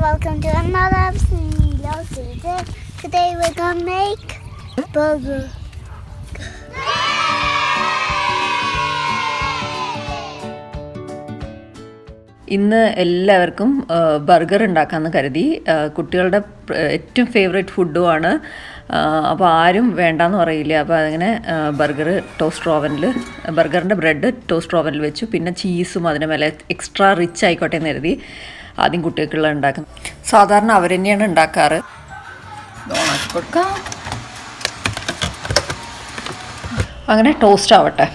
welcome to another episode of Neelie. Today we're gonna make a burger. ഇന്ന് എല്ലാവർക്കും burger ഉണ്ടാക്കാമെന്ന് കരുതി. കുട്ടികളുടെ ഏറ്റവും ഫേവറേറ്റ് ഫുഡുമാണ്. അപ്പോൾ ആരും വേണ്ടാന്ന് പറയില്ല. അപ്പോൾ അങ്ങനെ ബർഗറിൻ്റെ ബ്രെഡ് ടോസ്റ്റർ ഓവനിൽ വെച്ചു. പിന്നെ ചീസും അതിന് മേലെ എക്സ്ട്രാ റിച്ച് ആയിക്കോട്ടെ എന്ന് കരുതി ആദ്യം കുട്ടികൾക്കുള്ള ഉണ്ടാക്കും. സാധാരണ അവർ തന്നെയാണ് ഉണ്ടാക്കാറ്. ഓണാക്കി കൊടുക്കാം. അങ്ങനെ ടോസ്റ്റ് ആവട്ടെ.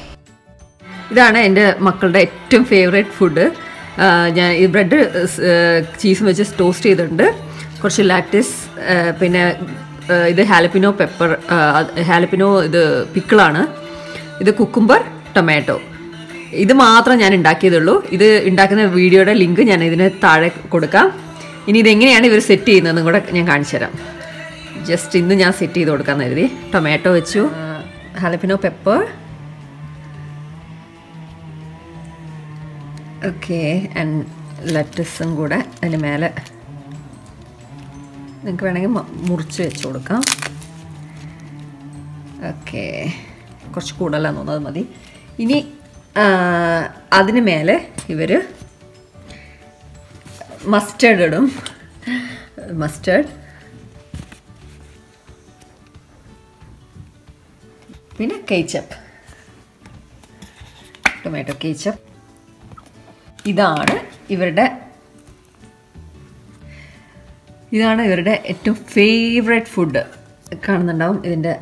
ഇതാണ് എൻ്റെ മക്കളുടെ ഏറ്റവും ഫേവറേറ്റ് ഫുഡ്. ഞാൻ ഈ ബ്രെഡ് ചീസും വെച്ച് ടോസ്റ്റ് ചെയ്തിട്ടുണ്ട്. കുറച്ച് ലാറ്റിസ്, പിന്നെ ഇത് ഹാലപ്പിനോ ഇത് പിക്കിളാണ്. ഇത് കുക്കുംബർ, ടൊമാറ്റോ. ഇത് മാത്രം ഞാൻ ഉണ്ടാക്കിയതുള്ളൂ. ഇത് ഉണ്ടാക്കുന്ന വീഡിയോയുടെ ലിങ്ക് ഞാൻ ഇതിന് താഴെ കൊടുക്കാം. ഇനി ഇതെങ്ങനെയാണ് ഇവർ സെറ്റ് ചെയ്യുന്നതെന്നും കൂടെ ഞാൻ കാണിച്ചു തരാം. ജസ്റ്റ് ഇന്ന് ഞാൻ സെറ്റ് ചെയ്ത് കൊടുക്കാമെന്ന് കരുതി. ടൊമാറ്റോ വെച്ചു, ഹാലപ്പിനോ പെപ്പർ, ഓക്കെ, ആൻഡ് ലെറ്റസും കൂടെ അതിന് മേലെ നിങ്ങൾക്ക് വേണമെങ്കിൽ മുറിച്ച് വെച്ച് കൊടുക്കാം. ഓക്കെ, കുറച്ച് കൂടുതലാന്ന് തോന്നുന്നത് മതി. ഇനി അതിന് മേലെ ഇവർ മസ്റ്റേർഡ് ഇടും. മസ്റ്റേർഡ്, പിന്നെ കേച്ചപ്പ്, ടൊമാറ്റോ കേച്ചപ്പ്. ഇതാണ് ഇവരുടെ ഏറ്റവും ഫേവറേറ്റ് ഫുഡ്. കാണുന്നുണ്ടാവും ഇതിൻ്റെ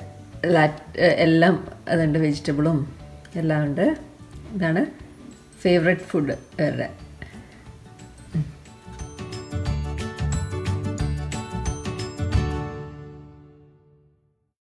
എല്ലാം അതുണ്ട്, വെജിറ്റബിളും എല്ലാം ഉണ്ട്. ഇതാണ് ഫേവറേറ്റ് ഫുഡ് ഇവരുടെ.